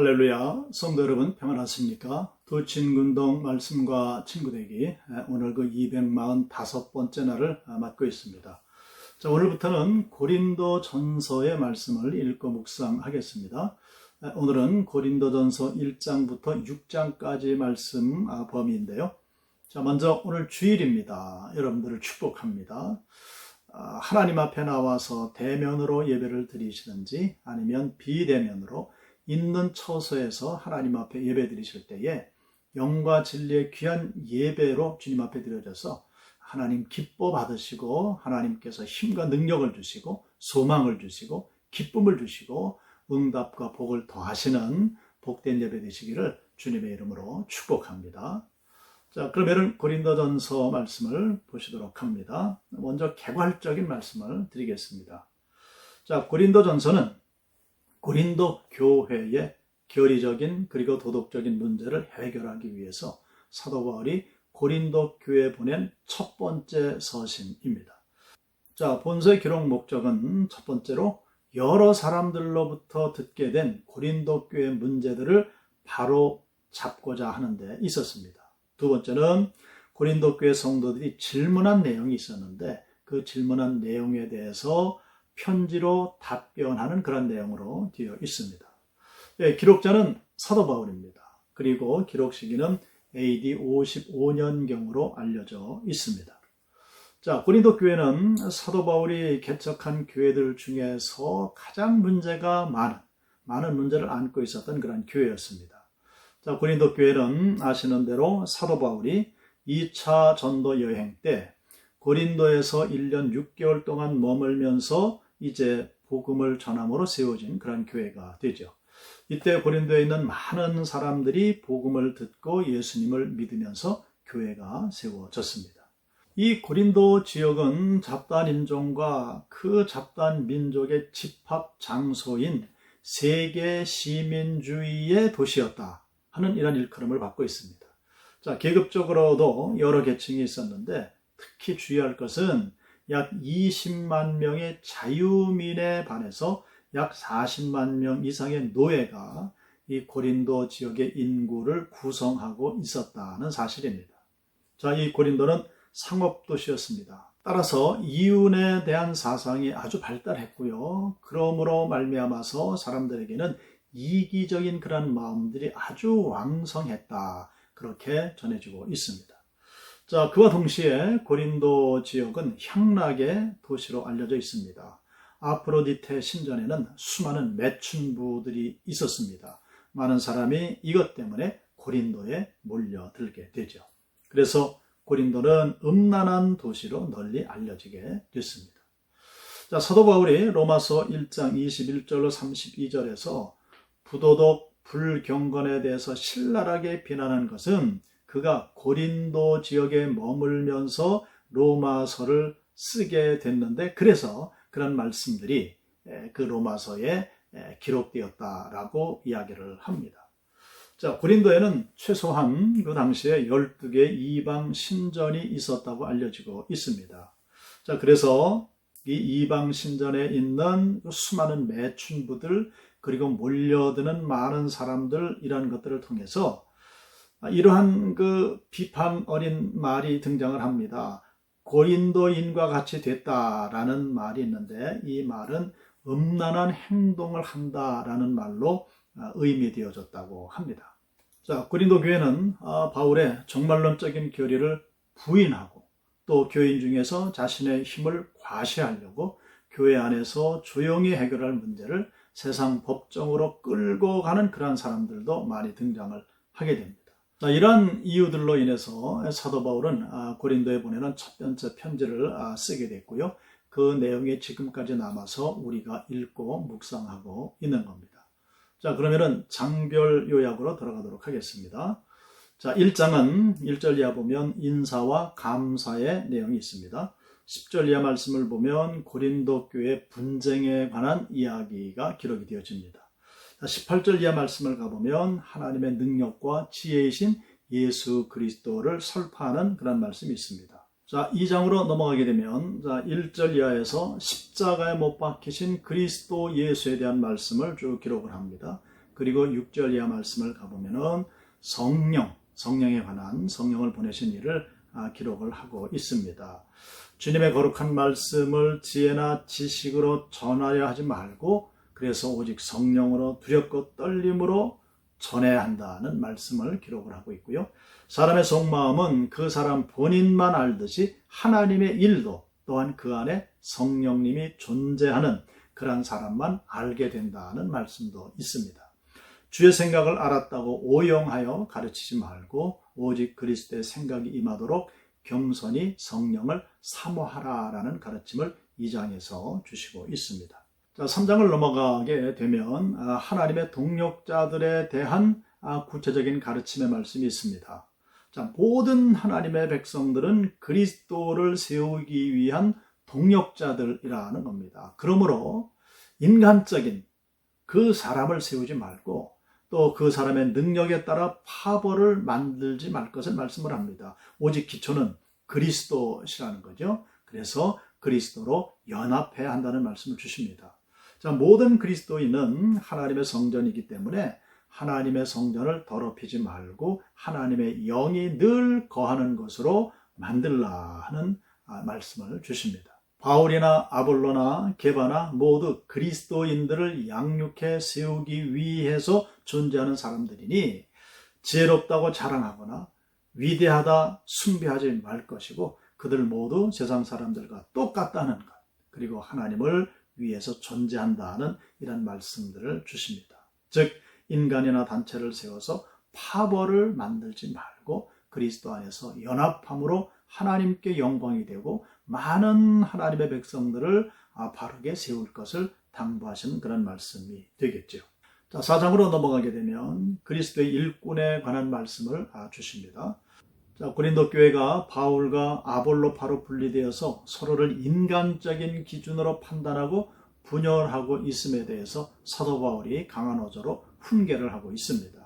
할렐루야, 성도 여러분 평안하십니까? 도친군동 말씀과 친구되기, 오늘 그 245번째 날을 맞고 있습니다. 자, 오늘부터는 고린도 전서의 말씀을 읽고 묵상하겠습니다. 오늘은 고린도 전서 1장부터 6장까지 말씀 범위인데요. 자, 먼저 오늘 주일입니다. 여러분들을 축복합니다. 하나님 앞에 나와서 대면으로 예배를 드리시든지 아니면 비대면으로 있는 처소에서 하나님 앞에 예배 드리실 때에 영과 진리의 귀한 예배로 주님 앞에 드려져서 하나님 기뻐 받으시고 하나님께서 힘과 능력을 주시고 소망을 주시고 기쁨을 주시고 응답과 복을 더하시는 복된 예배 되시기를 주님의 이름으로 축복합니다. 자, 그러면 고린도전서 말씀을 보시도록 합니다. 먼저 개괄적인 말씀을 드리겠습니다. 자, 고린도전서는 고린도 교회의 교리적인 그리고 도덕적인 문제를 해결하기 위해서 사도 바울이 고린도 교회에 보낸 첫 번째 서신입니다. 자, 본서의 기록 목적은 첫 번째로 여러 사람들로부터 듣게 된 고린도 교회 문제들을 바로 잡고자 하는 데 있었습니다. 두 번째는 고린도 교회 성도들이 질문한 내용이 있었는데 그 질문한 내용에 대해서 편지로 답변하는 그런 내용으로 되어 있습니다. 예, 기록자는 사도 바울입니다. 그리고 기록 시기는 AD 55년경으로 알려져 있습니다. 자, 고린도 교회는 사도 바울이 개척한 교회들 중에서 가장 문제가 많은 문제를 안고 있었던 그런 교회였습니다. 자, 고린도 교회는 아시는 대로 사도 바울이 2차 전도 여행 때 고린도에서 1년 6개월 동안 머물면서 이제 복음을 전함으로 세워진 그런 교회가 되죠. 이때 고린도에 있는 많은 사람들이 복음을 듣고 예수님을 믿으면서 교회가 세워졌습니다. 이 고린도 지역은 잡다한 인종과 그 잡다한 민족의 집합 장소인 세계 시민주의의 도시였다 하는 이런 일컬음을 받고 있습니다. 자, 계급적으로도 여러 계층이 있었는데 특히 주의할 것은 약 20만 명의 자유민에 반해서 약 40만 명 이상의 노예가 이 고린도 지역의 인구를 구성하고 있었다는 사실입니다. 자, 이 고린도는 상업도시였습니다. 따라서 이윤에 대한 사상이 아주 발달했고요. 그러므로 말미암아서 사람들에게는 이기적인 그런 마음들이 아주 왕성했다. 그렇게 전해지고 있습니다. 자, 그와 동시에 고린도 지역은 향락의 도시로 알려져 있습니다. 아프로디테 신전에는 수많은 매춘부들이 있었습니다. 많은 사람이 이것 때문에 고린도에 몰려들게 되죠. 그래서 고린도는 음란한 도시로 널리 알려지게 됐습니다. 자, 사도 바울이 로마서 1장 21절로 32절에서 부도덕 불경건에 대해서 신랄하게 비난한 것은 그가 고린도 지역에 머물면서 로마서를 쓰게 됐는데 그래서 그런 말씀들이 그 로마서에 기록되었다라고 이야기를 합니다. 자, 고린도에는 최소한 그 당시에 12개의 이방 신전이 있었다고 알려지고 있습니다. 자, 그래서 이 이방 신전에 있는 수많은 매춘부들 그리고 몰려드는 많은 사람들 이런 것들을 통해서 이러한 그 비판 어린 말이 등장을 합니다. 고린도인과 같이 됐다라는 말이 있는데 이 말은 음란한 행동을 한다라는 말로 의미되어졌다고 합니다. 자, 고린도 교회는 바울의 정말론적인 교리를 부인하고 또 교인 중에서 자신의 힘을 과시하려고 교회 안에서 조용히 해결할 문제를 세상 법정으로 끌고 가는 그러한 사람들도 많이 등장을 하게 됩니다. 자, 이러한 이유들로 인해서 사도 바울은 고린도에 보내는 첫 번째 편지를 쓰게 됐고요. 그 내용이 지금까지 남아서 우리가 읽고 묵상하고 있는 겁니다. 자, 그러면은 장별 요약으로 들어가도록 하겠습니다. 자, 1장은 1절 이하 보면 인사와 감사의 내용이 있습니다. 10절 이하 말씀을 보면 고린도 교회 분쟁에 관한 이야기가 기록이 되어집니다. 18절 이하 말씀을 가보면 하나님의 능력과 지혜이신 예수 그리스도를 설파하는 그런 말씀이 있습니다. 자, 2장으로 넘어가게 되면 1절 이하에서 십자가에 못 박히신 그리스도 예수에 대한 말씀을 쭉 기록을 합니다. 그리고 6절 이하 말씀을 가보면은 성령에 관한 성령을 보내신 일을 기록을 하고 있습니다. 주님의 거룩한 말씀을 지혜나 지식으로 전하려 하지 말고 그래서 오직 성령으로 두렵고 떨림으로 전해야 한다는 말씀을 기록을 하고 있고요. 사람의 속마음은 그 사람 본인만 알듯이 하나님의 일도 또한 그 안에 성령님이 존재하는 그런 사람만 알게 된다는 말씀도 있습니다. 주의 생각을 알았다고 오용하여 가르치지 말고 오직 그리스도의 생각이 임하도록 겸손히 성령을 사모하라라는 가르침을 2장에서 주시고 있습니다. 자, 3장을 넘어가게 되면 하나님의 동력자들에 대한 구체적인 가르침의 말씀이 있습니다. 자, 모든 하나님의 백성들은 그리스도를 세우기 위한 동력자들이라는 겁니다. 그러므로 인간적인 그 사람을 세우지 말고 또 그 사람의 능력에 따라 파벌을 만들지 말 것을 말씀을 합니다. 오직 기초는 그리스도시라는 거죠. 그래서 그리스도로 연합해야 한다는 말씀을 주십니다. 자, 모든 그리스도인은 하나님의 성전이기 때문에 하나님의 성전을 더럽히지 말고 하나님의 영이 늘 거하는 것으로 만들라 하는 말씀을 주십니다. 바울이나 아볼로나 게바나 모두 그리스도인들을 양육해 세우기 위해서 존재하는 사람들이니 지혜롭다고 자랑하거나 위대하다 숭배하지 말 것이고 그들 모두 세상 사람들과 똑같다는 것, 그리고 하나님을 위해서 존재한다는 이런 말씀들을 주십니다. 즉 인간이나 단체를 세워서 파벌을 만들지 말고 그리스도 안에서 연합함으로 하나님께 영광이 되고 많은 하나님의 백성들을 바르게 세울 것을 당부하시는 그런 말씀이 되겠죠. 자, 4장으로 넘어가게 되면 그리스도의 일꾼에 관한 말씀을 주십니다. 자, 고린도 교회가 바울과 아볼로파로 분리되어서 서로를 인간적인 기준으로 판단하고 분열하고 있음에 대해서 사도 바울이 강한 어조로 훈계를 하고 있습니다.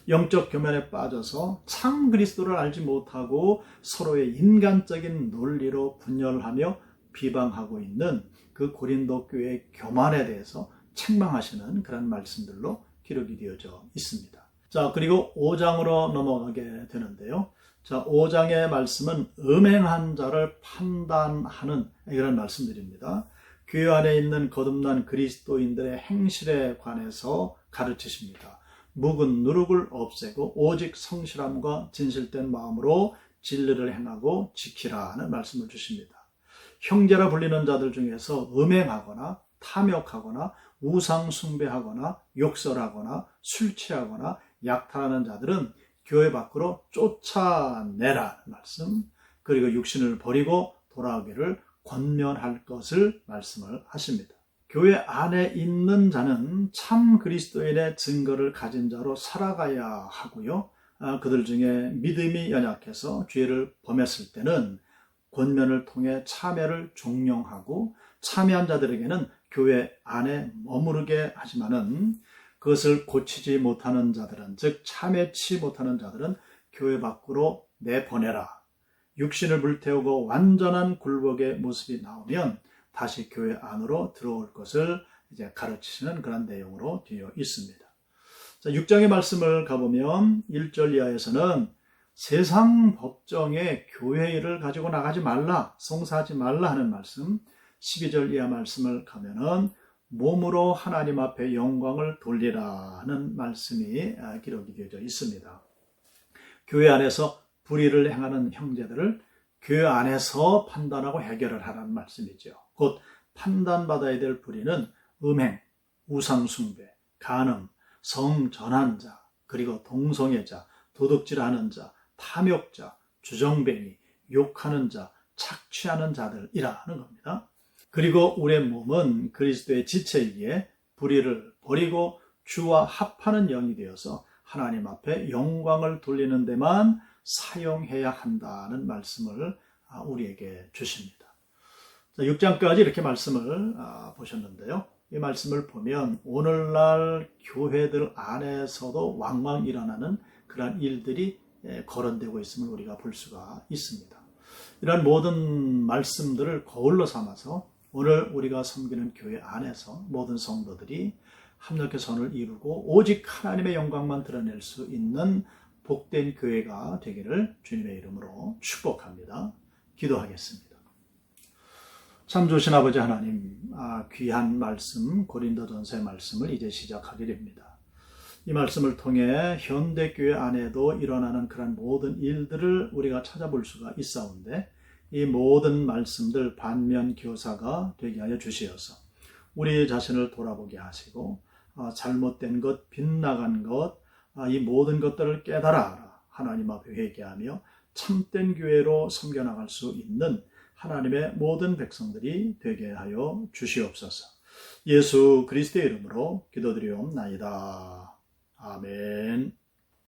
영적 교면에 빠져서 참 그리스도를 알지 못하고 서로의 인간적인 논리로 분열하며 비방하고 있는 그 고린도 교회의 교만에 대해서 책망하시는 그런 말씀들로 기록이 되어져 있습니다. 자, 그리고 5장으로 넘어가게 되는데요. 자, 5장의 말씀은 음행한 자를 판단하는 이런 말씀들입니다. 교회 안에 있는 거듭난 그리스도인들의 행실에 관해서 가르치십니다. 묵은 누룩을 없애고 오직 성실함과 진실된 마음으로 진리를 행하고 지키라는 말씀을 주십니다. 형제라 불리는 자들 중에서 음행하거나 탐욕하거나 우상 숭배하거나 욕설하거나 술 취하거나 약탈하는 자들은 교회 밖으로 쫓아내라는 말씀, 그리고 육신을 버리고 돌아오기를 권면할 것을 말씀을 하십니다. 교회 안에 있는 자는 참 그리스도인의 증거를 가진 자로 살아가야 하고요. 그들 중에 믿음이 연약해서 죄를 범했을 때는 권면을 통해 참회를 종용하고 참회한 자들에게는 교회 안에 머무르게 하지만은 그것을 고치지 못하는 자들은, 즉 참회치 못하는 자들은 교회 밖으로 내보내라. 육신을 불태우고 완전한 굴복의 모습이 나오면 다시 교회 안으로 들어올 것을 이제 가르치시는 그런 내용으로 되어 있습니다. 자, 6장의 말씀을 가보면 1절 이하에서는 세상 법정에 교회 일을 가지고 나가지 말라, 송사하지 말라 하는 말씀, 12절 이하 말씀을 가면은 몸으로 하나님 앞에 영광을 돌리라는 말씀이 기록이 되어져 있습니다. 교회 안에서 불의를 행하는 형제들을 교회 안에서 판단하고 해결을 하라는 말씀이죠. 곧 판단받아야 될 불의는 음행, 우상숭배, 간음, 성전환자, 그리고 동성애자, 도둑질하는 자, 탐욕자, 주정뱅이, 욕하는 자, 착취하는 자들이라는 겁니다. 그리고 우리의 몸은 그리스도의 지체이기에 불의를 버리고 주와 합하는 영이 되어서 하나님 앞에 영광을 돌리는 데만 사용해야 한다는 말씀을 우리에게 주십니다. 자, 6장까지 이렇게 말씀을 보셨는데요. 이 말씀을 보면 오늘날 교회들 안에서도 왕왕 일어나는 그런 일들이 거론되고 있음을 우리가 볼 수가 있습니다. 이런 모든 말씀들을 거울로 삼아서 오늘 우리가 섬기는 교회 안에서 모든 성도들이 합력의 선을 이루고 오직 하나님의 영광만 드러낼 수 있는 복된 교회가 되기를 주님의 이름으로 축복합니다. 기도하겠습니다. 참 좋으신 아버지 하나님, 귀한 말씀, 고린도전서의 말씀을 이제 시작하게 됩니다. 이 말씀을 통해 현대교회 안에도 일어나는 그런 모든 일들을 우리가 찾아볼 수가 있사온데, 이 모든 말씀들 반면교사가 되게 하여 주시어서 우리 자신을 돌아보게 하시고, 잘못된 것, 빗나간 것, 이 모든 것들을 깨달아 하나님 앞에 회개하며 참된 교회로 섬겨나갈 수 있는 하나님의 모든 백성들이 되게 하여 주시옵소서. 예수 그리스도의 이름으로 기도드리옵나이다. 아멘.